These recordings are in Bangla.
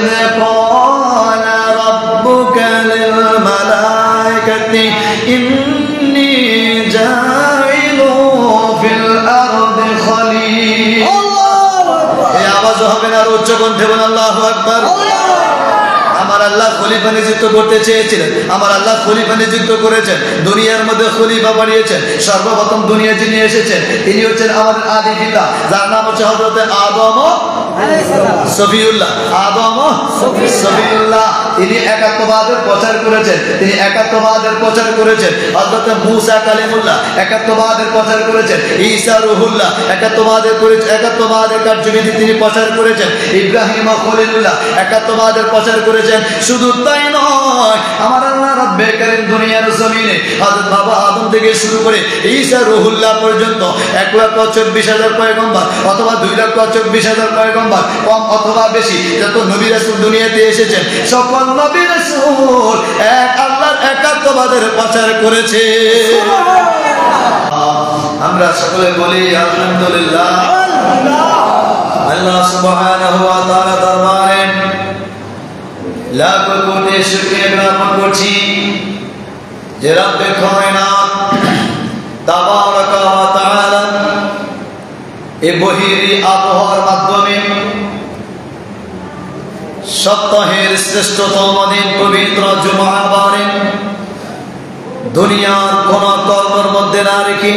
وإذ قال ربك للملائكة إني جاعل في الأرض خليفة এই আওয়াজ হবে না, উচ্চ কণ্ঠে বলেন আল্লাহু আকবার। আমার আল্লাহ খলিফা নিযুক্ত করতে চেয়েছিলেন, আমার আল্লাহ খলিফা নিযুক্ত করেছেন, দুনিয়ার মধ্যে খলিফা বানিয়েছেন। সর্বপ্রথম দুনিয়া যিনি এসেছেন তিনি হচ্ছেন আমাদের আদি পিতা, যার নাম হচ্ছে হযরত আদম সফিউল্লাহ। আদম সফিউল্লাহ তিনি একাত্মবাদের প্রচার করেছেন, তিনি একাত্মবাদের প্রচার করেছেন। হযরত মূসা কালিমুল্লাহ একাত্মবাদের প্রচার করেছেন। ঈসা রূহুল্লাহ একাত্মবাদের কার্যবিধি তিনি প্রচার করেছেন। ইব্রাহিম খলিলুল্লাহ একাত্মবাদের প্রচার করেছেন। শুধু তাই নয়, আমার আল্লাহ রব্বে কারীম দুনিয়ার জমিনে হযরত বাবা আদম থেকে শুরু করে ঈসা রূহুল্লাহ পর্যন্ত 1,24,000 পয়গম্বর অথবা 2,24,000 পয়গম্বর, কম অথবা বেশি, যত নবী রাসূল দুনিয়াতে এসেছেন সকল নবী রাসূল এক আল্লাহর একাত্মবাদের প্রচার করেছে। আমরা সকলে বলি আলহামদুলিল্লাহ। আল্লাহ সুবহানাহু ওয়া তাআলা দরবারে লাখ কোটি শুকরিয়া জ্ঞাপন করছি যে রব্বে কায়নাত তাবারাকা ওয়া তাআলা এই বহিরি আবহাওয়ার মাধ্যমে সপ্তাহের শ্রেষ্ঠতম দিন পবিত্র জুমাবারে দুনিয়ার কোন কর্মের মধ্যে না রেখে,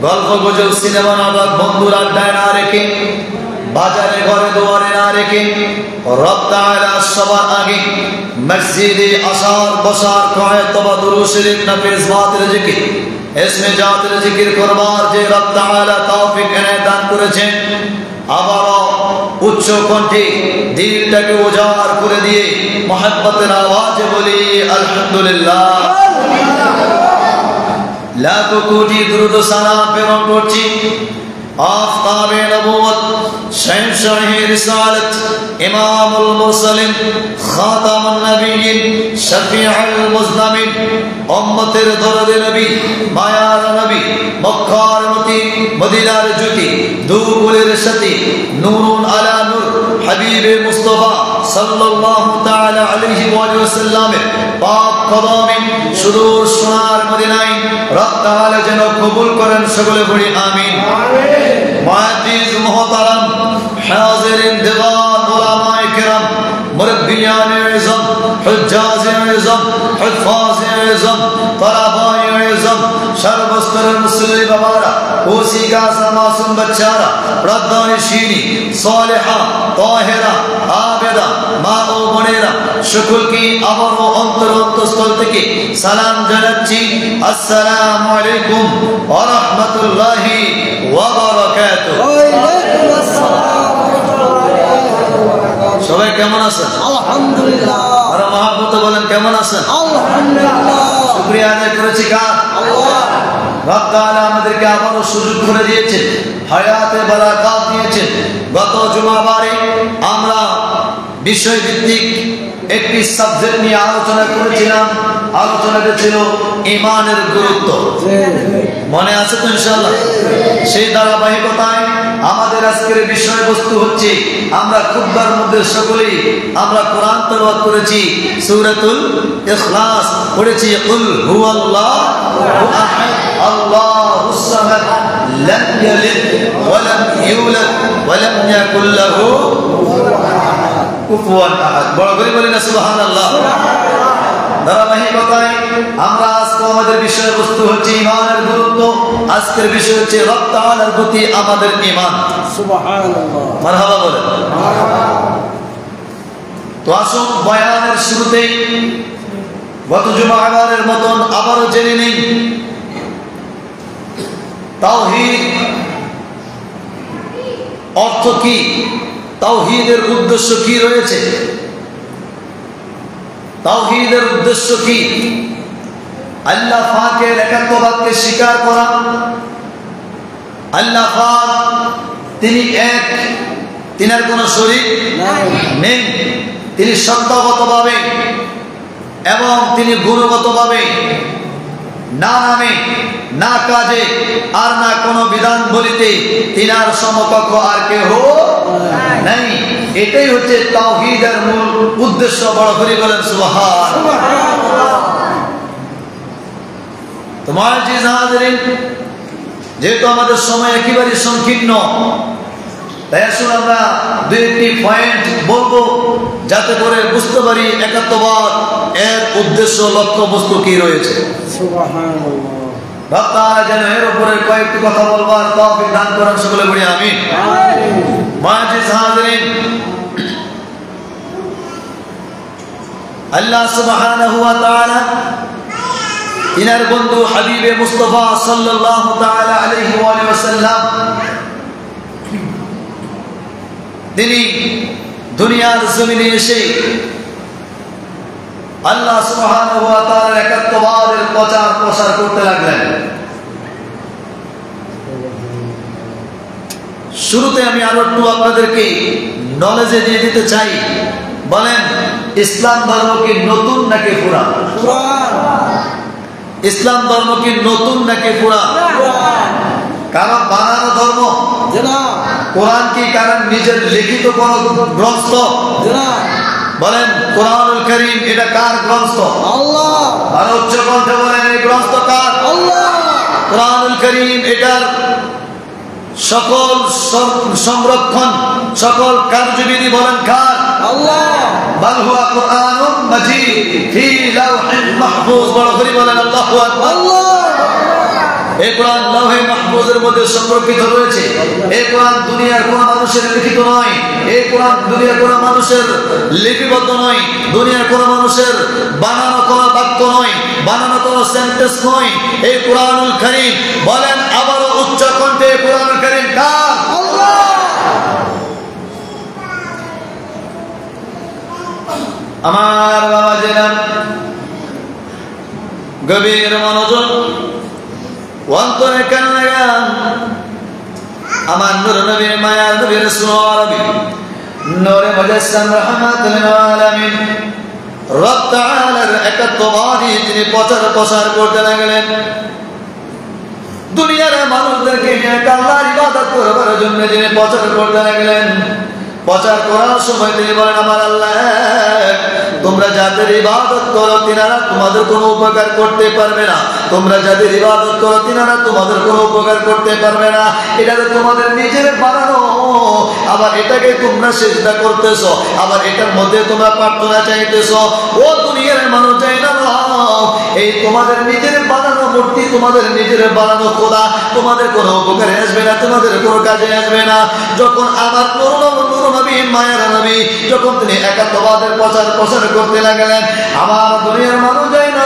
গল্প গুজব সিনেমা নাটক বন্ধুর আড্ডায় না রেখে, বাজারে ঘরে দুয়ারে না রেখে রব তাআলা সবার আগে মসজিদে আসার বসার কয়েকবার দুরূদ শরীফ নফল জাতের জিকির ইসমে জাতের জিকির করবার যে রব তাআলা তৌফিক এনে দান করেছেন, আবার উচ্চ কণ্ঠে দিলটাকে উজাড় করে দিয়ে মহব্বতের আওয়াজে বলি আলহামদুলিল্লাহ। লাখ কোটি দুরূদ সালাম প্রেরণ করছি আফতাবে নবুয়ত, শহনশাহে রিসালাত, ইমামুল মুরসালিন, খাতামুন নবিয়্যিন, শফিউল মুজনামিন, উম্মতের দরদে নবী, মায়ার নবী, মক্কার মতি, মদিনার জ্যোতি, দুকুলের সাথী, নূরুন আলা নূর, হাবিবে মুস্তাফা সাল্লাল্লাহু তাআলা আলাইহি ওয়া সাল্লামের পাক কদমে সুদূর সোনার মদিনায় রব তাআলা যেন কবুল করেন, সকলে বলি আমিন। মুআদ্দিস মুহতারাম, হাজিরিন দিওয়ান, উলামায়ে কেরাম, মুরব্বিয়ানে ইজম, হুজ্জাজে ইজম, হুফাজে ইজম, তলাবায়ে ইজম, সর্বস্তরের মুসলিম বাবারা, ওসিগাসা মাসুম বাচ্চারা, প্রদ্দানিশিনী, সালেহা, তাহেরা, আবেদা, মা ও বোনেরা, সকলকে আবারও অন্তরস্থল থেকে সালাম জানাচ্ছি। আসসালামু আলাইকুম ওয়া রাহমাতুল্লাহি ওয়া বারাকাতুহু। সবাই কেমন আছেন? আলহামদুলিল্লাহ। আর মহাব্বত বলেন কেমন আছেন? আলহামদুলিল্লাহ। শুকরিয়া আদায় করেছি কার? আল্লাহ। রব তাআলা আমাদেরকে আবারও সুযোগ করে দিয়েছেন, হায়াতে বারাকাত দিয়েছেন। গত জুমাবারে আমরা বিষয়ভিত্তিক একটি সাবজেক্ট নিয়ে আলোচনা করেছিলাম। আলোচনাটা ছিল ঈমানের গুরুত্ব। মনে আছে তো ইনশাআল্লাহ? সেই ধারাবাহিকতায় আমাদের আজকের বিষয়বস্তু হচ্ছে, আমরা খুতবার মধ্যে সকলেই আমরা কোরআন তেলাওয়াত করেছি, সূরাতুল ইখলাস পড়েছি, কুল হুয়াল্লাহু আহাদ আল্লাহুস সামাদ লাম ইয়ালিদ ওয়া লাম ইউলাদ ওয়া লাম ইয়াকুল লাহু কুফুয়ান আহাদ। বড় করে বলি না সুবহানাল্লাহ। ধারাবাহিকতায় আমরা আজকে আমাদের বিষয়বস্তু হচ্ছে ঈমানের গুরুত্ব। আজকের বিষয় হচ্ছে রব তাআলার প্রতি আমাদের ঈমান। সুবহানাল্লাহ। মারহাবা বলেন। তো আসুন বয়ানের শুরুতেই গত জুমাবারের মতন আবারও জেনে নিই তাওহীদ অর্থ কি, তাওহীদের উদ্দেশ্য কি রয়েছে, তাওহীদের উদ্দেশ্য কি? আল্লাহ পাকের একাত্মবাদকে স্বীকার করা। আল্লাহ পাক তিনি এক, তিনার কোনো শরীক নেই, তিনি সত্যগতভাবে এবং তিনি গুণগতভাবে, না নামে না কাজে আর না কোনো বিধান বলিতে তিনার সমকক্ষ আর কেহ নেই। এটাই হচ্ছে তাওহীদের মূল উদ্দেশ্য। বড় করে বলেন সুবহানাল্লাহ। তোমার যে হাজিরিন, যেহেতু আমাদের সময় একেবারে সংকীর্ণ, তাই আসুন আমরা দুই একটি পয়েন্ট বলবো যাতে করে বুঝতে পারি একাত্মবাদ এর উদ্দেশ্য লক্ষ্য বস্তু কি রয়েছে। সুবহানাল্লাহ। রব তাআলা যেন এর উপরে কয়েকটি কথা বলবার তৌফিক দান করেন, সকলে বলি আমিন। মুআজ্জিজ হাজিরিন, আল্লাহ সুবহানাহু ওয়া তাআলা ইনার বন্ধু হাবিবে মুস্তাফা সাল্লাল্লাহু তাআলা আলাইহি ওয়া সাল্লাম তিনি দুনিয়ার জমিনে এসে আল্লাহ সুবহানাহু ওয়া তাআলার একাত্মবাদের প্রচার প্রসার করতে লাগলেন। শুরুতে আমি আরো একটু আপনাদেরকে নলেজে দিয়ে দিতে চাই। বলেন, ইসলাম ধর্ম কি নতুন নাকি পুরান? ইসলাম ধর্ম কি নতুন নাকি পুরান? কারণ বানানো ধর্ম। কোরআন কি কারণ নিজের লিখিত কোন গ্রন্থ? বলেন, কোরআনুল কারীম এটা কার গ্রন্থ? আল্লাহ। আর উচ্চ কণ্ঠে বলেন, এই গ্রন্থ কার? আল্লাহ। কোরআনুল কারীম এটার সকল সংরক্ষণ, সকল কার্যবিধি বলেন কার? আল্লাহ। বাল হুয়া কুরআনুম মাজিদ ফি লাওহিন মাহফুজ। বড় করে বলেন আল্লাহু আকবার। আল্লাহ। এই কোরআন লাওহে মাহফুজের মধ্যে সংরক্ষিত রয়েছে। এই কোরআন দুনিয়ার কোন মানুষের লিখিত নয়। এই কোরআন দুনিয়ার কোন মানুষের লিপিবদ্ধ নয়। দুনিয়ার কোন মানুষের বানানো কোন বাক্য নয়, বানানো কোন সেন্টেন্স নয়। এই কোরআনুল কারীম, বলেন আবারও উচ্চ কণ্ঠে, কোরআনুল কারীম কার? আল্লাহ। আমার বাবা জেলাম গভীর মনোযোগ, অন্তরে কান লাগান। আমার নূর নবীর মায়া নবী রাসূল আরবি নূরে মুজাসসাম রাহমাতুল লিল আলামিন রব তাআলার একাত্মবাদী তিনি প্রচার করতে লাগলেন। দুনিয়ার মানুষদেরকে আল্লাহর ইবাদত করবার জন্য তিনি প্রচার করতে লাগলেন। প্রচার করার সময় তিনি বলেন, আমার আল্লাহ, তোমরা যাদের ইবাদত করো তিনারা তোমাদের কোনো উপকার করতে পারবে না। তোমরা যাদের ইবাদত করো তিনারা তোমাদের কোনো উপকার করতে পারবে না। এটা তো তোমাদের নিজের বানানো, আবার এটাকে তোমরা সিজদা করতেছো, আবার এটার মধ্যে তোমরা প্রার্থনা চাইতেছো। ও দুনিয়ার মানুষ, চাই না, এই তোমাদের নিজের বানানো মূর্তি, তোমাদের নিজের বানানো খোদা তোমাদের কোনো উপকারে আসবে না, তোমাদের কোনো কাজে আসবে না। যখন আমার নবী মায়ের নবী যখন তিনি একাত্মবাদের প্রচার করতে লাগলেন, আমার দুনিয়ার মানুষ যাই না,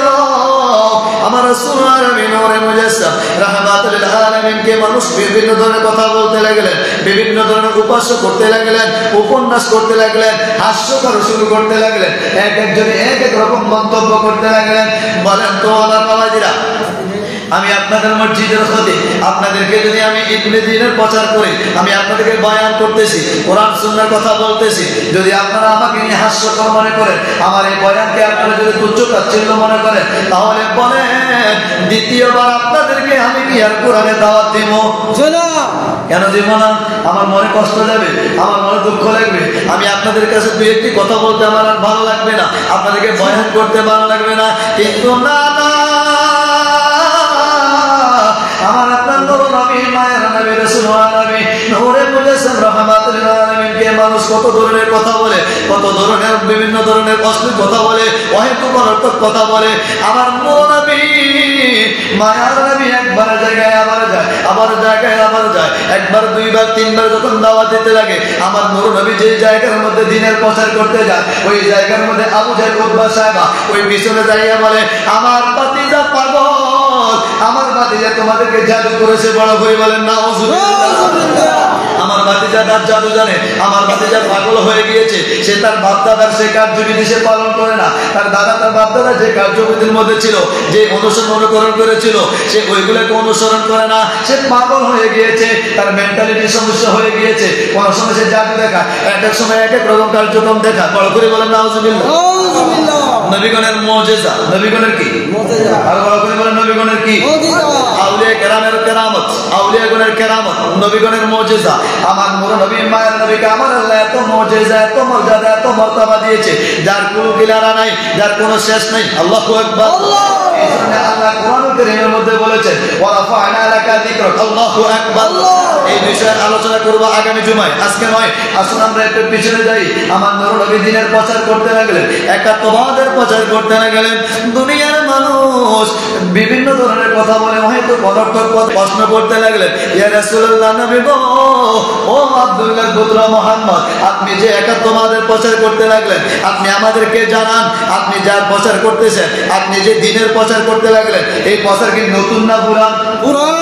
আমার রাসূল আরবি নূরে মুজাসসাম রাহমাতুল লিল আলামিন কে মানুষ বিভিন্ন ধরনের কথা বলতে লাগলেন, বিভিন্ন ধরনের উপাস্য করতে লাগলেন, উপন্যাস করতে লাগলেন, হাস্যকর শুরু করতে লাগলেন, একজনে এক এক রকম মন্তব্য করতে লাগলেন। বলেন তো আমার বাবাজিরা, আমি আপনাদের মসজিদের খতিব, আপনাদেরকে যদি আমি ইবনে দিনের প্রচার করি, আমি আপনাদেরকে বয়ান করতেছি, কোরআন সুন্নাহর কথা বলতেছি, যদি আপনারা আমাকে নিয়ে হাস্যকর মনে করেন, আমার এই বয়ানকে আপনারা যদি তুচ্ছ তাচ্ছিল্য মনে করেন, তাহলে বলেন দ্বিতীয়বার আপনাদেরকে আমি কি আর কোরআনে দাওয়াত দিব? কেন দিব না? আমার মনে কষ্ট যাবে, আমার মনে দুঃখ লাগবে। আমি আপনাদের কাছে দুই একটি কথা বলতে আমার আর ভালো লাগবে না, আপনাদেরকে বয়ান করতে ভালো লাগবে না। কিন্তু না, আমার আপনার নবী মায়ের নবী রাসূল আরবি নূরে মুজাসসাম রাহমাতুল লিল আলামিন কে মানুষ কত ধরনের কথা বলে, কত ধরনের বিভিন্ন ধরনের অশ্লীল কথা বলে, অহেতুক অনর্থক কথা বলে। আমার নবী মায়ের নবী একবার জায়গায় আবার যায়, আবার জায়গায় আবার যায়, একবার দুইবার তিনবার যখন দাওয়াত দিতে লাগে, আমার নূর নবী যে জায়গার মধ্যে দ্বীনের প্রচার করতে যায়, ওই জায়গার মধ্যে আবু জাহেল উতবা সাহেবা ওই পিছনে দাঁড়িয়ে বলে, আমার ভাতিজা পাগল, আমার ভাতিজা তোমাদেরকে জাদু করেছে। বড় করে বলেন নাউজুবিল্লাহ। আমার ভাতিজা তার জাদু জানে, আমার ভাতিজা পাগল হয়ে গিয়েছে, সে তার বাপ দাদার সে কার্যবিধি সে পালন করে না, তার দাদা তার বাপ দাদা যে কার্যবিধির মধ্যে ছিল, যে অনুকরণ করেছিল, সে ওইগুলোকে অনুসরণ করে না, সে পাগল হয়ে গিয়েছে, তার মেন্টালিটি সমস্যা হয়ে গিয়েছে। কোন সময় সে জাদু দেখায়, এক এক সময় এক এক রকম কার্যক্রম দেখায়। বড় করে বলেন নাউজুবিল্লাহ। নবীগণের মুজিজা, নবীগণের কি মুজিজা? আর বড় করে বলেন নবীগণের কি মুজিজা? আউলিয়া কেরামের কেরামত, আউলিয়াগণের কেরামত, নবীগণের মুজিজা, আমার নূর নবী মায়ের নবীকে আমার আল্লাহ এত মুজিজা, এত মর্যাদা, এত মর্তবা দিয়েছে যার কোনো কিনারা নাই, যার কোনো শেষ নাই। আল্লাহু আকবার। এই জন্য আল্লাহ কোরআনুল কারীমের মধ্যে বলেছেন ওয়া রাফা'না লাকা যিকরাক। আল্লাহু আকবার। এই বিষয়ে আলোচনা করব আগামী জুমায়, আজকে নয়। আসুন আমরা একটু পিছনে যাই। আমার নূর নবী দ্বীনের প্রচার করতে লাগলেন, একাত্মবাদের প্রচার করতে লাগলেন। দুনিয়ার মানুষ বিভিন্ন ধরনের কথা বলে হয়তো পদার্থক প্রশ্ন করতে লাগলেন, ইয়া রাসূলুল্লাহ নবী গো, ও আব্দুল্লাহ পুত্র মুহাম্মদ, আপনি যে একাত্মবাদের প্রচার করতে লাগলেন, আপনি আমাদেরকে জানান, আপনি যার প্রচার করতেছেন, আপনি যে দ্বীনের প্রচার করতে লাগলেন, এই প্রচার কি নতুন না পুরান? পুরান।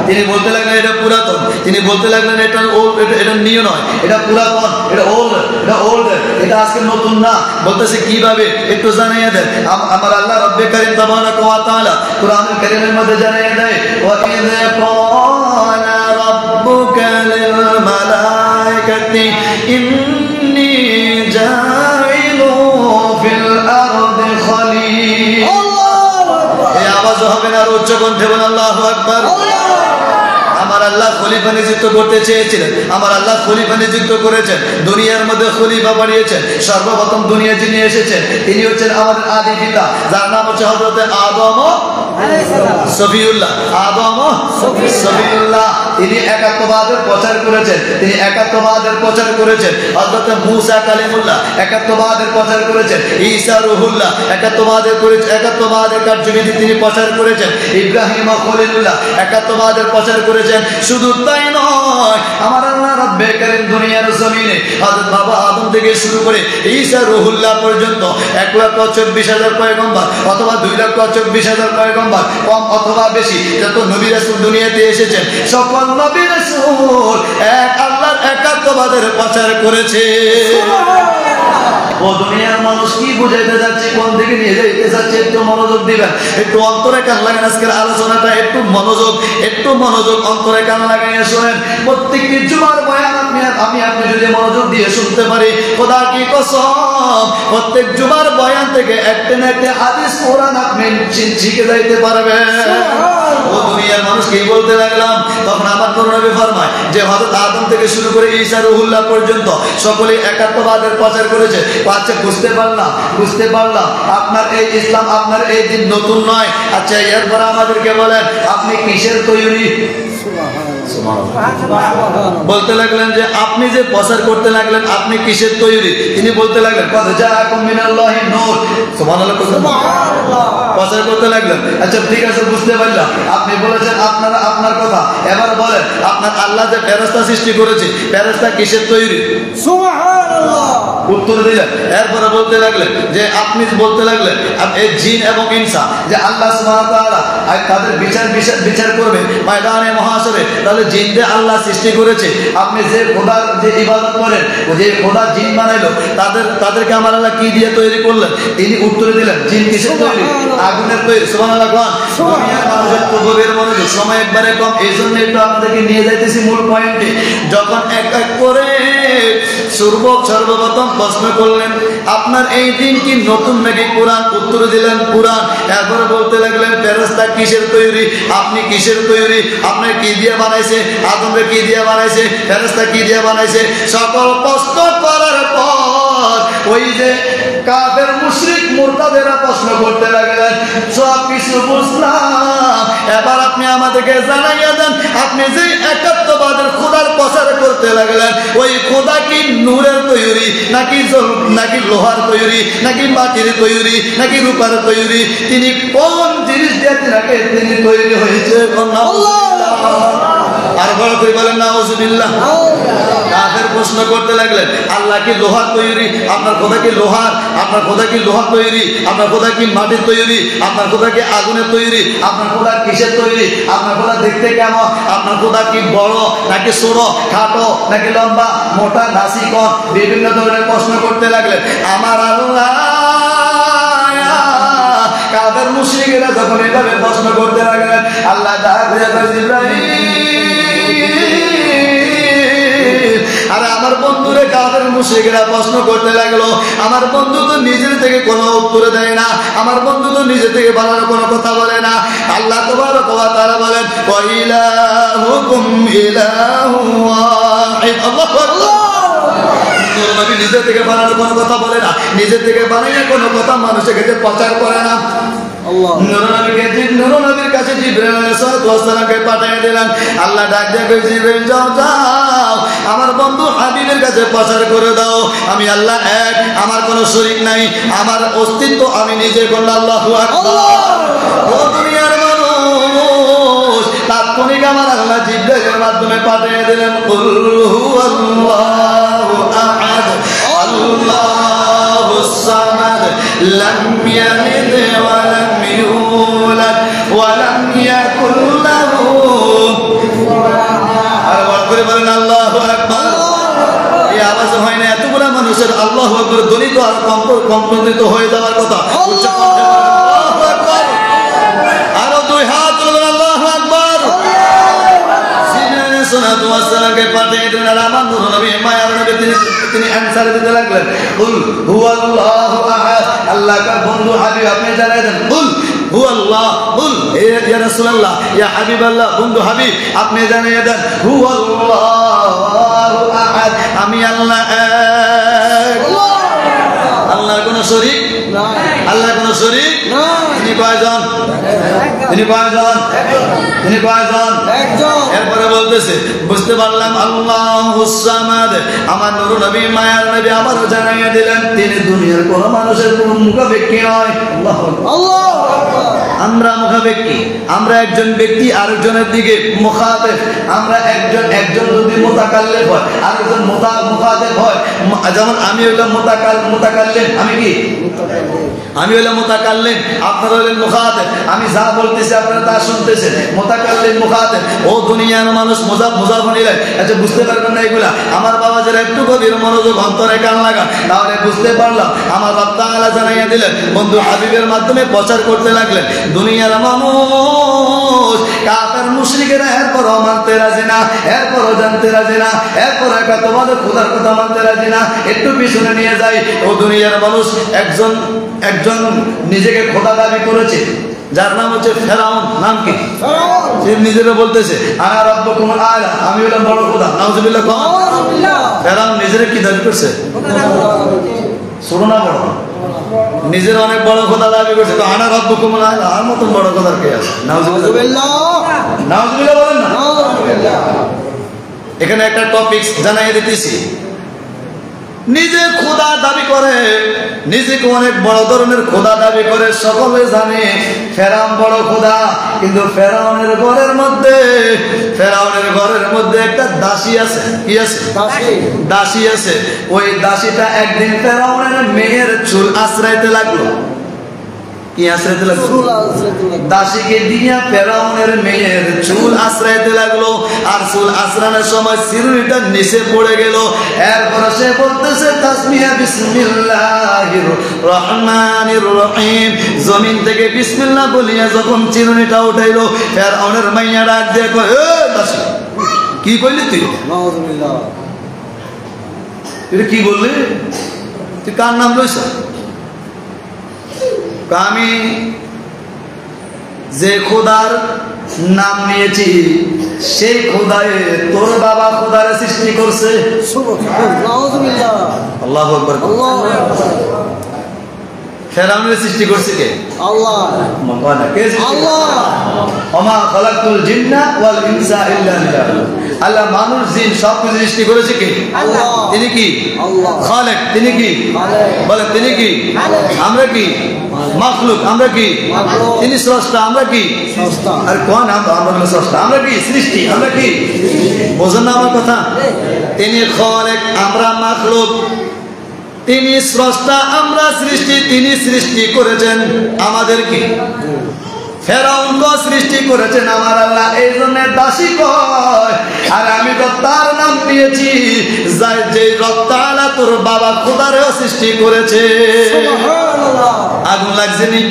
তিনি বলতে লাগলেন এটা পুরাতন, তিনি বলতে লাগলেন এটা ওল্ড, এটা নিউ নয়, এটা পুরাতন, এটা ওল্ড, এটা ওল্ড, এটা আজকে নতুন না। বলতেছে কিভাবে একটু জানিয়ে দেন। আমার আল্লাহ রব্বে কারীম তাবারাকা ওয়া তাআলা কুরআনুল কারীমের মধ্যে জানিয়ে দেয়, ওয়া ইযা ক্বালা রাব্বুকা লিল মালাইকাতি ইন্নী জাইলু ফিল আরদি খলিল। এই আওয়াজ হবে না, আর উচ্চ কণ্ঠে বলুন আল্লাহু আকবার। আমার আল্লাহ খলিফা নিযুক্ত করতে চেয়েছিলেন, আমার আল্লাহ খলিফা নিযুক্ত করেছেন, দুনিয়ার মধ্যে খলিফা বানিয়েছেন। সর্বপ্রথম দুনিয়া যিনি এসেছেন তিনি হচ্ছেন আমাদের আদি পিতা, যার নাম হচ্ছে হযরত আদম সফিউল্লাহ। আদম সফিউল্লাহ তিনি একাত্মবাদের প্রচার করেছেন, তিনি একাত্মবাদের প্রচার করেছেন। হযরত মূসা কালিমুল্লাহ একাত্মবাদের প্রচার করেছেন। ঈসা রূহুল্লাহ একাত্মবাদের কার্যবিধি তিনি প্রচার করেছেন। ইব্রাহিম খলিলুল্লাহ একাত্মবাদের প্রচার করেছেন। শুধু তাই নয়, আমার আল্লাহ রব্বে কারীম দুনিয়ার জমিনে হযরত বাবা আদম থেকে শুরু করে ঈসা রূহুল্লাহ পর্যন্ত 1,24,000 পয়গম্বর অথবা 2,24,000 পয়গম্বর, কম অথবা বেশি, যত নবী রাসূল দুনিয়াতে এসেছেন সকল নবী রাসূল এক আল্লাহর একাত্মবাদের প্রচার করেছে। ও দুনিয়ার মানুষ কি বুঝাইতে যাচ্ছে, কোন দিকে নিয়ে যাইতে যাচ্ছে, একটু মনোযোগ দিবেন, একটু অন্তরে কান লাগান। আজকের আলোচনাটা একটু মনোযোগ অন্তরে কান লাগাইয়া শোনেন। প্রত্যেকটি জুমার বয়ান আপনি যদি মনোযোগ দিয়ে শুনতে পারি, খোদা কি কসম, প্রত্যেক জুমার বয়ান থেকে একটা না একটা হাদিস কোরআন আপনি শিখে যাইতে পারবেন। ও দুনিয়ার মানুষ কি বলতে লাগলাম, তখন আমার নবী ফরমায় যে হযরত আদম থেকে শুরু করে ঈসা রূহুল্লাহ পর্যন্ত সকলেই একাত্মবাদের প্রচার করেছে। আচ্ছা বুঝতে পারলাম আপনার এই ইসলাম, আপনার এই দিন নতুন নয়। আচ্ছা এরপর আমাদেরকে বলেন আপনি কিসের তৈরি? বলতে লাগলেন যে আপনি যে প্রচার করতে লাগলেন আপনি কিসের তৈরি? তিনি বলতে লাগলেন কদ জাআকুম মিনাল্লাহি নূর। সুবহানাল্লাহ। প্রচার করতে লাগলেন। আচ্ছা ঠিক আছে, বুঝতে পারলাম, আপনি বলেছেন আপনার কথা। এবার বলেন আপনার আল্লাহ যে ফেরেশতা সৃষ্টি করেছে, ফেরেশতা কিসের তৈরি? সুবহানাল্লাহ। উত্তর দিলেন। এরপরে বলতে লাগলেন যে আপনি বলতে লাগলেন এই জিন এবং ইনসা যে আল্লাহ সুবহানাহু ওয়া তাআলা তাদের বিচার করবে ময়দানে মহাশরে, তাহলে জিনদের আল্লাহ সৃষ্টি করেছে। আপনি যে খোদার যে ইবাদত করেন, যে খোদা জিন বানাইলো, তাদেরকে আমার আল্লাহ কি দিয়ে তৈরি করলেন? তিনি উত্তর দিলেন জিন কিসের তৈরি? আগুনের তৈরি। সুবহানাল্লাহ। দুনিয়ার মানুষের তো গভীর মনোযোগ, সময় একবারে কম, এই জন্য একটু আপনাদেরকে নিয়ে যাইতেছি মূল পয়েন্টে। যখন এক এক করে সর্বপ্রথম প্রশ্ন করলেন আপনার এই দিন কি নতুন নাকি পুরান? উত্তর দিলেন পুরান। এরপরে বলতে লাগলেন ফেরেশতা কিসের তৈরি? আপনি কিসের তৈরি? আপনার কি দিয়ে বানাইছে? আদমরে কি দিয়ে বানাইছে? ফেরেশতা কি দিয়ে বানাইছে? সকল প্রশ্ন করার পর ওই যে কাফের মুশরিক মুরতাদেরা প্রশ্ন করতে লাগলেন, সব কিছু বুঝলাম, এবার আপনি আমাদেরকে জানাইয়া দেন আপনি যে একাত্মবাদের খোদার প্রচার করতে লাগলেন, ওই খোদা কি নূরের তৈরি নাকি লোহার তৈরি নাকি মাটির তৈরি নাকি রূপার তৈরি? তিনি কোন জিনিস দিয়ে তিনি তৈরি হয়েছে? আর বড় করে বলেন নাউজুবিল্লাহ। কাফের প্রশ্ন করতে লাগলেন আল্লাহ কি লোহার তৈরি? আপনার খোদা কি লোহার? আপনার খোদা কি লোহার তৈরি? আপনার খোদা কি মাটির তৈরি? আপনার খোদা কি আগুনের তৈরি? আপনার খোদা কিসের তৈরি? আপনার খোদা দেখতে কেমন? আপনার খোদা কি বড় নাকি ছোট, খাটো নাকি লম্বা, মোটা নাসি কম? বিভিন্ন ধরনের প্রশ্ন করতে লাগলেন। আমার আল্লাহ কাফের মুশরিকেরা যখন এভাবে প্রশ্ন করতে লাগলেন, আল্লাহ জিবরাইল, আরে আমার বন্ধু বন্ধুরে কাফের মুশরিকরা প্রশ্ন করতে লাগলো, আমার বন্ধু তো নিজের থেকে কোনো উত্তর দেয় না, আমার বন্ধু তো নিজে থেকে বানানো কোনো কথা বলে না। আল্লাহ তাবারক ওয়া তাআলা বলেন ওয়া ইলাহুকুম ইলাহু ওয়াহিদ। আল্লাহু আকবার। নবী নিজে থেকে বানানো কোনো কথা বলে না, নিজে থেকে বানিয়ে কোনো কথা মানুষের কাছে প্রচার করে না। নবীর কাছে জিবরাইল আলাইহিস সালামকে পাঠিয়ে দিলেন। আল্লাহ ডাক দিয়ে কই, জিবরাইল যাও যাও আমার বন্ধু হাবিবের কাছে প্রচার করে দাও, আমি আল্লাহ এক, আমার কোনো শরীক নাই, আমার অস্তিত্ব আমি নিজে করলাম। আল্লাহু আকবার। ও দুনিয়ার মানুষ, তাৎক্ষণিক আমার আল্লাহ জিবরাইলের মাধ্যমে পাঠিয়ে দিলেন কুল হুয়াল্লাহু আহাদ আল্লাহুস সামাদ লাম ইয়ালিদ ওয়া লাম ইউলাদ ওয়া লাম ইয়াকুল লাহু কুফুওয়ান আহাদ। আর বড় করে বলেন আল্লাহু আকবার। এই আওয়াজ হয় না এতগুলা মানুষের আল্লাহু আকবার ধ্বনিত আর কম্পিত হয়ে যাওয়ার কথা। আল্লাহু আকবার। আরো দুই হাত তুলে আল্লাহু আকবার। সালাতু ওয়াস সালামকে পাঠিয়ে দিলেন। আর আমার নূর নবী মায়ার নবী তিনি অ্যানসার দিতে লাগলেন কুল হুয়াল্লাহু আহাদ। আল্লাহর বন্ধু হাবিব আপনি জানাই দেন কুল হুয়াল্লাহ, কুল ইয়া রাসূলুল্লাহ ইয়া হাবিবাল্লাহ, বন্ধু হাবিব আপনি জানিয়ে দেন হুয়াল্লাহু আহাদ, আমি আল্লাহ এক। আল্লাহর কোনো শরীক নাই, আল্লাহর কোনো শরীক নাই। তিনি কয়জন? তিনি কয়জন? তিনি কয়জন? একজন। এরপরে বলতেছে বুঝতে পারলাম আল্লাহুস সামাদ। আমার নূর নবী মায়ার নবী আবারও জানাইয়া দিলেন তিনি দুনিয়ার কোন মানুষের কোন মুখাপেক্ষী নয়। আল্লাহু আকবার। আমরা মুখাপেক্ষী, আমরা একজন ব্যক্তি আরেকজনের দিকে মুখাতেব। আমরা একজন যদি মুতাকাল্লিম হয় আরেকজন মুখাতেব হয়। যেমন আমি হইলাম মুতাকাল্লিম, আমি কি? আমি হইলাম মুতাকাল্লিম, আপনারা হইলেন মুখাতেব। আমি যা বলতেছি আপনারা তা শুনতেছেন, মুতাকাল্লিম মুখাতেব। ও দুনিয়ার মানুষ মুজাফ নিলেন, আচ্ছা বুঝতে পারবেন না এগুলা? আমার বাবা যারা একটু গভীর মনোযোগ অন্তরে কান লাগা তাহলে বুঝতে পারলাম। আমার রব তাআলা জানাইয়া দিলেন, বন্ধু হাবিবের মাধ্যমে প্রচার করতে লাগলেন। দুনিয়ার মানুষ কাফের মুশরিকেরা এরপরও মানতে রাজি না, এরপরও জানতে রাজি না, এরপর একা তোমাদের খোদার কথা মানতে রাজি না। একটু পিছনে নিয়ে যাই, ও দুনিয়ার মানুষ একজন নিজেকে খোদা দাবি করেছে, যার নাম হচ্ছে ফেরাউন। নাম কি? সে নিজেরা বলতেছে আনা রাব্বুকুম আ'লা, আমি হলাম বড় খোদা। নাউযুবিল্লাহ। ফেরাউন নিজেরা কি দাবি করছে? ছোট না বড়? নিজের অনেক বড় খোদা দাবি করছে। তো আনা রাব্বুকুম আ'লা, আর মতন বড় খোদার কে আছে? নাউযুবিল্লাহ। নাউযুবিল্লাহ বলেন না। এখানে একটা টপিকস জানাই দিতেছি। নিজে খোদা দাবি করে, নিজেকে অনেক বড় ধরনের খোদা দাবি করে। সকলে জানে ফেরাউন বড় খোদা, কিন্তু ফেরাউনের ঘরের মধ্যে একটা দাসী আছে। কি আছে? দাসী আছে। ওই দাসীটা একদিন ফেরাউনের মেয়ের চুল আশ্রাইতে লাগলো। কি আশ্রাইতে লাগলো? দাসীকে দিয়া ফেরাউনের মেয়ের চুল আশ্রাইতে লাগলো। আর চুল আশ্রানোর সময় চিরুনিটা নিচে পড়ে গেল। এরপরে সে বলতেছে তাসমিয়া বিসমিল্লাহির রহমানির রহিম। জমিন থেকে বিসমিল্লাহ বলিয়া যখন চিরুনিটা উঠাইলো, ফেরাউনের মাইয়া ডাক দিয়ে কয়, এ দাসী কি কইলি তুই? নাউযুবিল্লাহ। তুই কি বললি? তুই কার নাম লইছ? আমি যে খোদার নাম নিয়েছি সেই খোদায় তোর বাবা খোদারে সৃষ্টি করছে। আল্লাহু আকবার। ফেরাউনের সৃষ্টি করছে কে? আল্লাহ। কে সৃষ্টি? আল্লাহ। ওমা খালাকতুল জিন্না ওয়াল ইনসা ইল্লা লিয়াবুদুন। আল্লাহ মানুষ জিন সব কিছু সৃষ্টি করেছে কে? আল্লাহ। তিনি কি? আল্লাহ। খালেক। তিনি কি? বলেন তিনি কি? আমরা কি? মাখলুক। আমরা কি? তিনি স্রষ্টা। আমরা কি? স্রষ্টা। আর কোন আমরা স্রষ্টা, আমরা কি? সৃষ্টি। আমরা কি? বোঝেন না আমার কথা? তিনি খালেক, আমরা মাখলুক। তিনি স্রষ্টা, আমরা সৃষ্টি। তিনি সৃষ্টি করেছেন আমাদের কি? ফেরাউনকে সৃষ্টি করেছেন আমার আল্লাহ। এই জন্য দাসী কয়, আর আমি তো তার নাম দিয়েছি যে রব তাআলা তোর বাবা খোদারেও সৃষ্টি করেছে। আগুন লাগছে নি?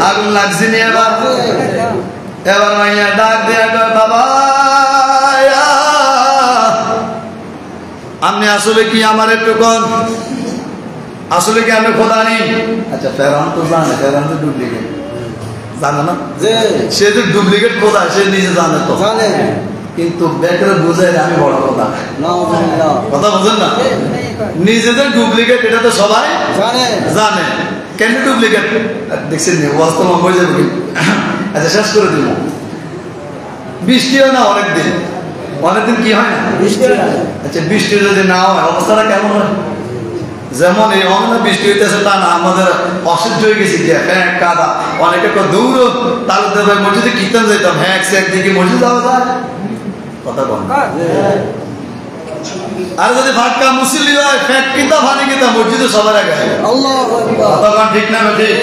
আগুন লাগছে নি? এবার মাইয়া ডাক দিয়ে কয়, বাবা আপনি আসলে কি আমার একটু কন, আসলে কি আমি খোদা নেই? আচ্ছা ফেরাউন তো জানে, ফেরাউন তো ডুপ্লিকেট জানে না, যে সে তো ডুপ্লিকেট খোদা সে নিজে জানে তো, জানে কিন্তু ব্যাটারে বুঝাই আমি বড় খোদা। নাউজুবিল্লাহ কথা বুঝেন না, নিজেদের ডুপ্লিকেট এটা তো সবাই জানে জানে। কেন ডুপ্লিকেট দেখছেন বাস্তব হয়ে যাবে কি? আচ্ছা শেষ করে দিব। বৃষ্টি হয় না অনেকদিন, অনেকদিন কি হয় না বৃষ্টি হয়। আচ্ছা বৃষ্টি যদি না হয় অবস্থাটা কেমন হয়? যেমন এই অন্য বৃষ্টি হইতেছে তা না, আমাদের অসহ্য হয়ে গেছি যে হ্যাঁ কাদা, অনেকে দৌড় তাহলে দেবে মসজিদে কীর্তন যেতাম, হ্যাঁ একদিকে মসজিদ যাওয়া যায় কথা বল। আর যদি ভাটকা মুসল্লি হয় ফ্যাট কিতা ভানি কিতা মসজিদে সবার আগে আল্লাহু আকবার কথা বল, ঠিক না ঠিক?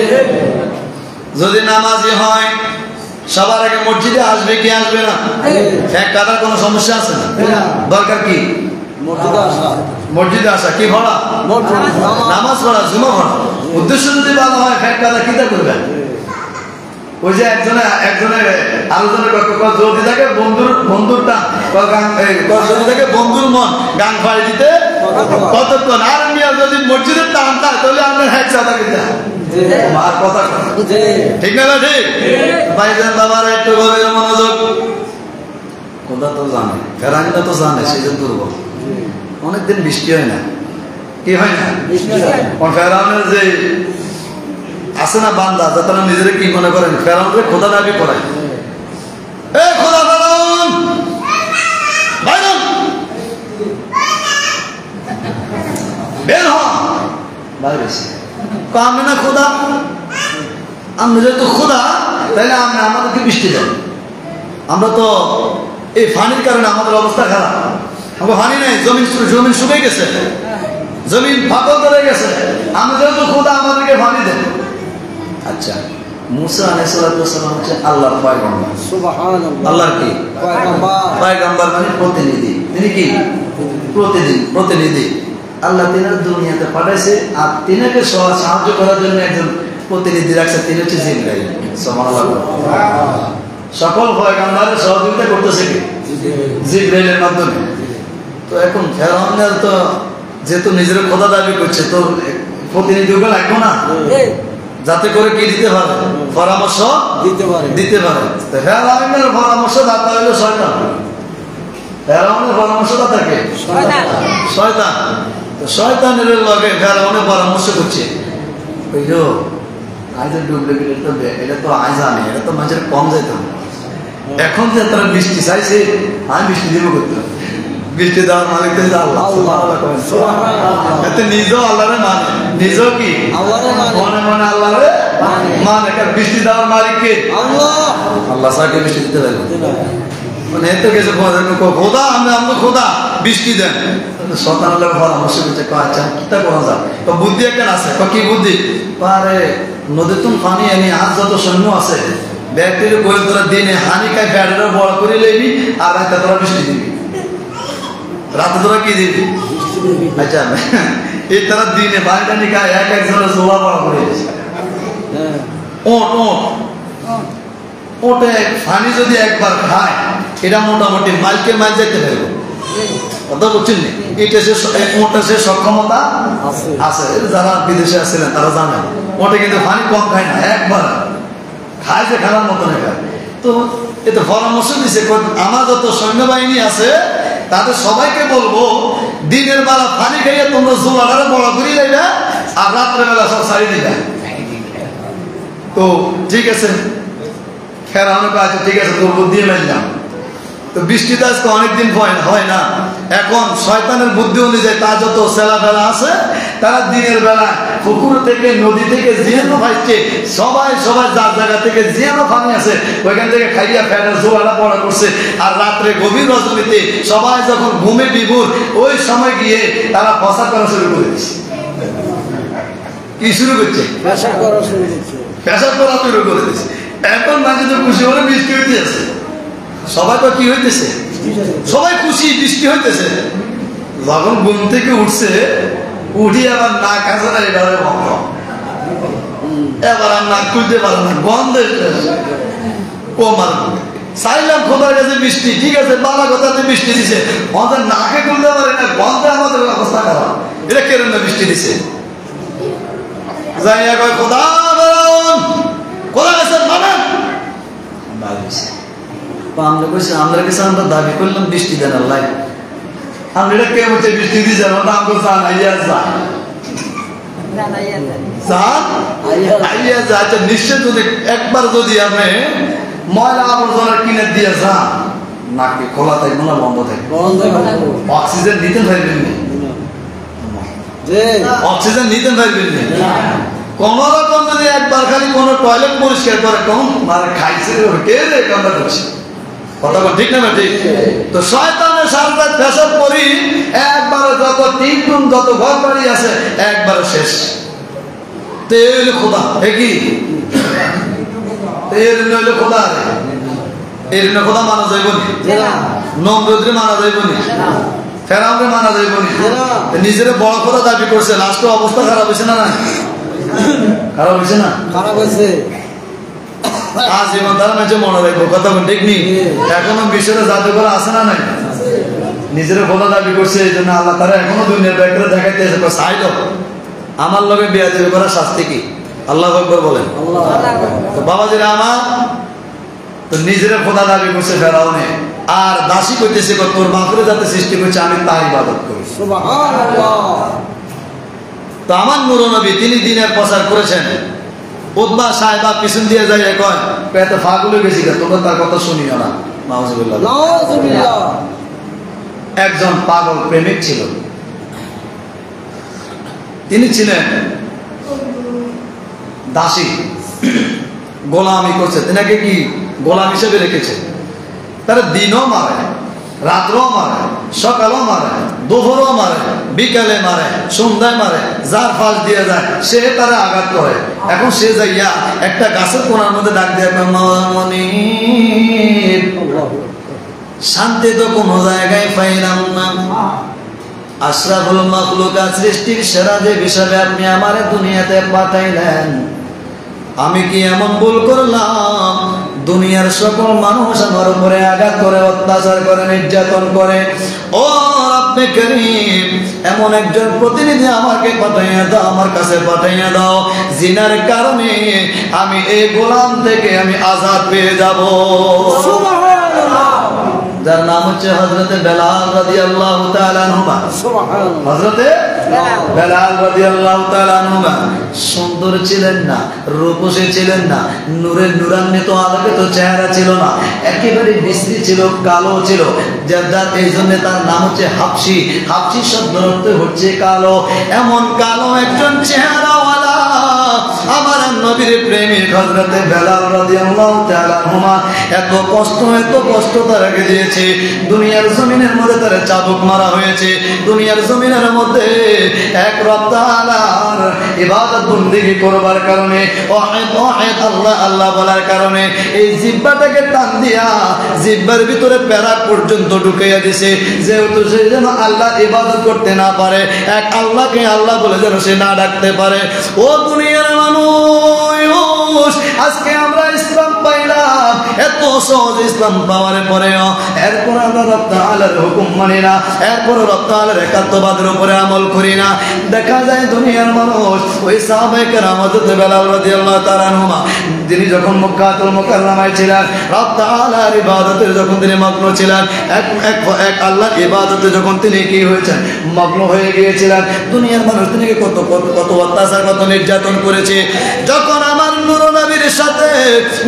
যদি নামাজি হয় সবার আগে মসজিদে আসবে কি আসবে না? ফ্যাট কাটার কোনো সমস্যা আছে না? দরকার কি? মসজিদে আসা মসজিদে আসা কি ভরা? নামাজ পড়া, জুমা পড়া। উদ্দেশ্য যদি ভালো হয় ফ্যাট কাটা কিতা করবে? ওই যে একজনের আলোচনা যদি থাকে বন্ধুরটা যদি থাকে বন্ধুর মন গান ফাড়ি দিতে কতক্ষণ। আর মিয়া যদি মসজিদের টান থাকে তাহলে আপনার হ্যাক চাঁদা কিনতে আর কথা ঠিক না ঠিক? ভাইজান বাবার একটু গভীর মনোযোগ। কোথা তো জানে, ফেরানটা তো জানে সেই যে দুর্বল। অনেকদিন বৃষ্টি হয় না, কি হয় না? ফেরাউনের যে আছে না বান্দা, যারা নিজেরা কি মনে করেন ফেরাউনকে খোদা দাবি করে, এ খোদা ফেরাউন বাইরে বের হ বাইরে। আমি না খোদা, আমি যেহেতু খোদা তাইলে আপনি আমাদেরকে বৃষ্টি দেন। আমরা তো এই ফানির কারণে আমাদের অবস্থা খারাপ, আমরা ফানি নেই, জমিন শুকিয়ে গেছে, জমিন ফাঁকল ধরে গেছে, আমি যেহেতু খোদা আমাদেরকে ফানি দেন। আচ্ছা মুসা আলাইহিস সালাম হচ্ছে আল্লাহর পয়গম্বর। সুবহানাল্লাহ আল্লাহর কি পয়গম্বর? মানে প্রতিনিধি। তিনি কি প্রতিনিধি? আল্লাহ তিনার দুনিয়াতে পাঠাইছে আর তিনাকে সাহায্য করার জন্য একজন প্রতিনিধি রাখছে, তিনি হচ্ছে জিবরাইল। সুবহানাল্লাহ। সকল পয়গম্বরের সহযোগিতা করতেছে কি? জিবরাইলের মাধ্যমে। তো এখন ফেরাউনের তো যেহেতু নিজের খোদা দাবি করছে, তো প্রতিনিধিকে লাগবে না যাতে করে কি দিতে পারে? পরামর্শ দিতে পারে। ফেরাউনের পরামর্শদাতা হইল শয়তান। ফেরাউনের পরামর্শদাতা কে? শয়তান। তো শয়তানের লগে ফেরাউনের পরামর্শ করছে, বুঝলো আজ ডুপ্লিকেট এটা তো আজ আনে, এটা তো মানুষের কম যেতাম। এখন যে তারা বৃষ্টি চাইছে, আমি বৃষ্টি দিব করতে, বৃষ্টি দেওয়ার মালিক তো আল্লাহ। নিজেও আল্লাহরে মানে, নিজেও কি মনে মনে আল্লাহরে মানে। বৃষ্টি দেওয়ার মালিক কে? আল্লাহ সাকে বৃষ্টি দিতে পারবে মানে এত কিছু খোদা, আমরা খোদা বৃষ্টি দেন। সন্তান পরামর্শ করছে, আচ্ছা কিতা করা যায়? বুদ্ধি একটা আছে, কি বুদ্ধি? পারে নদী তুমি পানি আনি আজ যত সৈন্য আছে ব্যক্তির বই তোরা দিনে হানি খাই ব্যাটারে বড় করে লেবি, আর রাতে তোরা বৃষ্টি দিবি। রাতে তোরা কি দিবি? আচ্ছা এই তারা দিনে বাড়িটা নিকা একজনের জোলা বড় করে দিয়েছে। ওটে পানি যদি একবার খায় এটা মোটামুটি মাইলকে মাইল যেতে পারবে। কথা বলছেন এটা সে সক্ষমতা আছে। যারা বিদেশে আসছিলেন তারা জানেন ওটা কিন্তু পানি কম খায় না, একবার খায় যে খাওয়ার মতন খায়। তো এতে পরামর্শ দিছে, আমার যত সৈন্যবাহিনী আছে তাদের সবাইকে বলবো দিনের বেলা পানি খাইয়ে তোমরা জোলাটারে বড় করি যাইবে, আর রাত্রে বেলা সব সারি দিবে। তো ঠিক আছে, ফেরাউন আছে, ঠিক আছে তোর বুদ্ধি মানলাম। তো বৃষ্টিতে আজকে অনেকদিন হয় না। এখন শয়তানের বুদ্ধি অনুযায়ী তা যত ছেলা ফেলা আছে তারা দিনের বেলা পুকুর থেকে নদী থেকে জিয়ানো ভাইছে, সবাই যার জায়গা থেকে জিয়ানো পানি আছে ওইখান থেকে খাইয়া ফেরার জোয়ালা পড়া করছে। আর রাত্রে গভীর রজনীতে সবাই যখন ঘুমে বিভোর, ওই সময় গিয়ে তারা ফসা করা শুরু করে দিচ্ছে। কি শুরু করছে? পেশাব করা শুরু করে দিচ্ছে। এখন মানুষ তো খুশি হলে বৃষ্টি হইতে আছে, সবাই তো কি হইতেছে? সবাই খুশি, বৃষ্টি হইতেছে। যখন ঘুম থেকে উঠছে, উঠি আবার না কাছে না এবারে বন্ধ, এবার আর নাক খুলতে পারে না, বন্ধ কমার চাইলাম খোদার কাছে বৃষ্টি, ঠিক আছে বালা কথাতে বৃষ্টি দিছে, আমাদের নাকে তুলতে পারে না, গন্ধে আমাদের অবস্থা খারাপ, এটা কেন না বৃষ্টি দিছে? যাইয়া কয় খোদা খোদা কাছে মানেন, আমরা কইছি আমরা কাছে আমরা দাবি করলাম বৃষ্টি দেন আল্লাহ, আমরা এটা কে বলছে বৃষ্টি দিছে, আমরা আমগো জান আইয়া যা আচ্ছা নিশ্চয় যদি একবার যদি আপনি ময়লা আবর্জনা কিনে দিয়ে যান, নাকি খোলা থাকবে না বন্ধ থাকবে? অক্সিজেন নিতে পারবেন না, অক্সিজেন নিতে পারবেন না। কোন রকম যদি একবার খালি কোন টয়লেট পরিষ্কার করে কম মানে খাইছে কে রে কামটা করছে, কথা বল ঠিক না ঠিক? তো শয়তানের সাথে পেশাব করি একবার, যত তিন গুণ যত ঘর বাড়ি আছে একবার শেষ। তেল খোদা একই তেল নইলে খোদা, এর খোদা মানা যাইব নি? নমরুদরে মানা যাইব নি? ফেরাউনরে মানা যাইব নি? নিজের বড় খোদা দাবি করছে, লাস্ট অবস্থা খারাপ হয়েছে না? না খারাপ হয়েছে না? খারাপ হয়েছে। আজীবন তার মাঝে মনে রাখবো, কথা ঠিক নেই? এখনো বিশ্বের জাদুঘর আছে না নাই? নিজের খোদা দাবি করছে, এই জন্য আল্লাহ তারা এখনো দুনিয়ার ব্যাপারে দেখাইতে চাইল আমার লগে বেয়াদবি করার শাস্তি কি? আল্লাহু আকবার বলেন। তো বাবাজিরা আমার, তো নিজের খোদা দাবি করছে ফেরাউনে, আর দাসী কইতেছে তোর বাপরে যাতে সৃষ্টি করছে আমি তার ইবাদত করি। তো আমার নূর নবী তিনি দিনের প্রচার করেছেন। উতবা সাহেবা পিছন দিয়ে যাই কয় পেতে ফাগুলে গেছি, তোমরা তার কথা শুনিও না। নাউজুবিল্লাহ। একজন পাগল প্রেমিক ছিল, তিনি ছিলেন দাসী, গোলামি করছে, তিনাকে কি গোলাম হিসেবে রেখেছে। তারা দিনও মারে, রাত্রও মারে, সকালও মারে, দুপুরও মারে, বিকালে মারে, সন্ধ্যায় মারে, যার ফাঁস দিয়ে যায় সে তারা আঘাত করে। এখন সে যাইয়া একটা গাছের কোনার মধ্যে ডাক দিয়ে মনি শান্তি তো কোনো জায়গায় পাইলাম না, আশরাফুল মাখলুকাত সৃষ্টির সেরা যে হিসাবে আপনি আমারে দুনিয়াতে পাঠাইলেন, আমি কি এমন ভুল করলাম দুনিয়ার সকল মানুষ আমার উপরে আঘাত করে, অত্যাচার করে, নির্যাতন করে? ও আপনি করিম, এমন একজন প্রতিনিধি আমাকে পাঠাইয়া দাও, আমার কাছে পাঠাইয়া দাও, জিনার কারণে আমি এই গোলাম থেকে আমি আজাদ পেয়ে যাব। যার নাম হচ্ছে হযরতে বেলাল রাদিয়াল্লাহু তাআলা আনহু। হযরতে বেলাল রাদিয়াল্লাহু তাআলা আনহু সুন্দর ছিলেন না, রূপসী ছিলেন না, নূরের নূরান্বিত আলোকিত চেহারা ছিল না, একেবারে বিশ্রী ছিল, কালো ছিল, যার এই জন্য তার নাম হচ্ছে হাবশী। হাবশী শব্দের অর্থ হচ্ছে কালো। এমন কালো একজন চেহারাওয়ালা আমার নবীর প্রেমিক হযরতে বেলাল রাদিয়াল্লাহু তাআলা আনহু এত কষ্ট তারাকে দিয়েছে। দুনিয়ার জমিনের মধ্যে তারা চাবুক মারা হয়েছে, দুনিয়ার জমিনের মধ্যে এক রব তাআলার ইবাদত বندگی করবার কারণে, ওয়াহিদ ওয়াহিদ আল্লাহ আল্লাহ বলার কারণে এই জিহ্বাটাকে টান দিয়া জিহ্বার ভিতরে প্যারা পর্যন্ত ঢুকাইয়া দিয়েছে, যেহেতু সে যেন আল্লাহ ইবাদত করতে না পারে, এক আল্লাহকে আল্লাহ বলে যেন সে না ডাকতে পারে। ও দুনিয়ার মানুষ, আজকে আমরা ইসলাম পাইলাম, এত সহজ ইসলাম পাওয়ার পরেও এরপর আমরা রব তাআলার হুকুম মানি না, এরপর রব তাআলার একাত্মবাদের উপরে আমল করি না। দেখা যায় দুনিয়ার মানুষ ওই সাহাবায়ে কেরাম হযরত বেলাল রাদিয়াল্লাহু তাআলা আনহু তিনি যখন মক্কাতুল মুকাররমায় ছিলেন, রব তাআলার ইবাদতে যখন তিনি মগ্ন ছিলেন, এক আল্লাহর ইবাদতে যখন তিনি কি হয়েছেন মগ্ন হয়ে গিয়েছিলেন, দুনিয়ার মানুষ তিনি কত অত্যাচার, কত নির্যাতন করেছে। যখন আমার নূর নবীর সাথে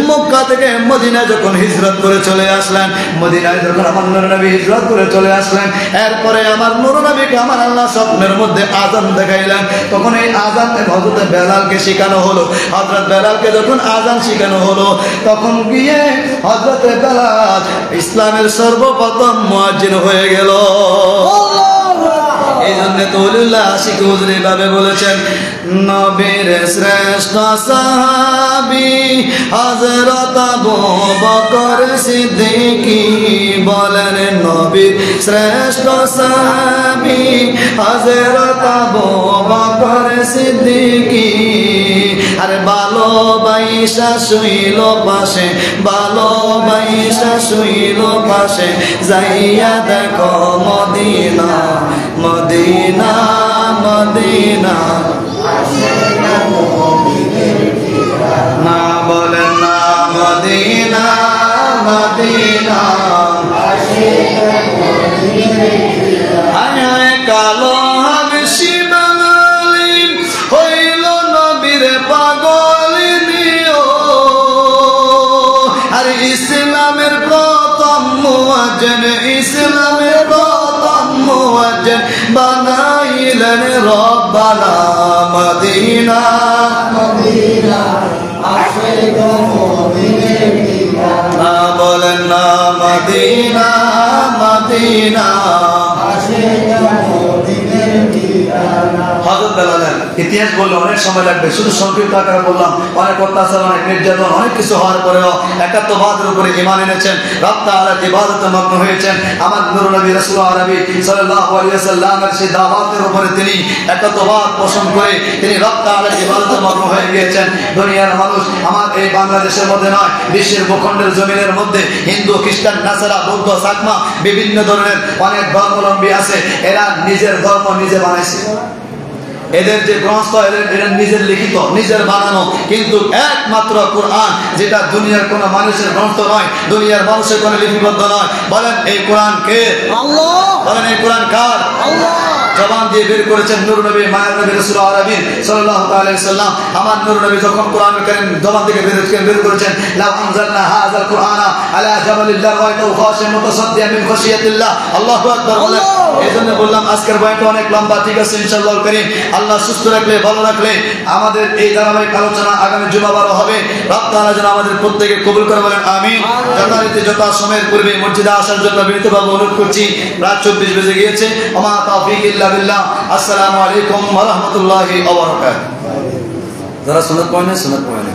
মক্কা থেকে মদিনায় যখন হিজরত করে চলে আসলেন, মদিনায় যখন আমার নূর নবী হিজরত করে চলে আসলেন, এরপরে আমার নূর নবীকে আমার আল্লাহ স্বপ্নের মধ্যে আযান দেখাইলেন। তখন এই আযান হযরত বেলালকে শেখানো হলো। হযরত বেলালকে যখন আযান শেখানো হলো, তখন গিয়ে হযরত বেলাল ইসলামের সর্বপ্রথম মুয়াজ্জিন হয়ে গেল। এই জন্য তৌলিউল্লাহ আশিকি হুজুর এইভাবে বলেছেন, নবীর শ্রেষ্ঠ সাহাবী হযরত আবু বকর সিদ্দিকী, বলেন নবীর শ্রেষ্ঠ সাহাবী হযরত আবু বকর সিদ্দিকী, আরে ভালোবাসা শুইল পাশে, ভালোবাসা শুইল পাশে, যাইয়া দেখো মদিনা মদিনা মদিনা। না বলেন না মদিনা মদিনা। আয় কালো হাবশি বাঙালি হইল নবীর পাগলি নিও। আর ইসলামের প্রথম মুয়াজ্জিন, ইসলামের প্রথম মুয়াজ্জিন বানাইলেন রব্বানা মদিনা মদিনা। না বলেন না মদিনা মদিনা। হযরত বেলালের ইতিহাস বললে অনেক সময় লাগবে, শুধু সংক্ষিপ্ত আকারে বললাম। অনেক অত্যাচার, অনেক নির্যাতন, অনেক কিছু হওয়ার পরেও একাত্মবাদের উপরে ঈমান এনেছেন, রব তাআলার ইবাদতে মগ্ন হয়েছেন। আমার নূর নবী রাসূল আরবি সাল্লাল্লাহু আলাইহি ওয়াসাল্লামের সেই দাওয়াতের উপরে তিনি একাত্মবাদ পোষণ করে তিনি রব তাআলার ইবাদতে মগ্ন হয়ে গিয়েছেন। দুনিয়ার মানুষ আমার এই বাংলাদেশের মধ্যে নয়, বিশ্বের ভূখণ্ডের জমিনের মধ্যে হিন্দু, খ্রিস্টান, নাসারা, বৌদ্ধ, চাকমা বিভিন্ন ধরনের অনেক ধর্মাবলম্বী আছে। এরা নিজের ধর্ম নিজে বানাইছে। এদের যে গ্রন্থ এদের নিজের লিখিত, নিজের বানানো, কিন্তু একমাত্র কোরআন যেটা দুনিয়ার কোন মানুষের গ্রন্থ নয়, দুনিয়ার মানুষের কোন লিপিবদ্ধ নয়। বলেন এই কোরআন কে? আল্লাহ। বলেন এই কোরআন কার? আল্লাহ। জবান দিয়ে বের করেছেন নূর নবী, মায়ের নবী রাসূল আরবি সাল্লাল্লাহু আলাইহি ওয়াসাল্লাম। আমার নূর নবী যখন কোরআন কারীম জবান থেকে বের করেছেন, লাউ আনজালনা হাযাল কুরআনা আলা জাবালিল লারাইতাহু খাশিআন মুতাসাদ্দিআন মিন খাশিয়াতিল্লাহ। আল্লাহু আকবার বলেন। এজন্য বললাম আজকের বয়ানটা অনেক লম্বা, ঠিক আছে ইনশাআল্লাহ কারীম। আল্লাহ সুস্থ রাখলে, ভালো রাখলে আমাদের এই ধারাবাহিক আলোচনা আগামী জুমাবারও হবে। রব তাআলা যেন আমাদের প্রত্যেককে কবুল করে, বলেন আমিন। যথারীতি যথা সময়ের পূর্বে মসজিদে আসার জন্য বিনীতভাবে অনুরোধ করছি। রাত 24 বেজে গিয়েছে। ওমা তাওফীক ইল্লা বিল্লাহ। আসসালামু আলাইকুম ওয়া রাহমাতুল্লাহি ওয়া বারাকাতুহু। যারা সুন্নাত পড়েন সুন্নাত পড়েন।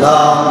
Allah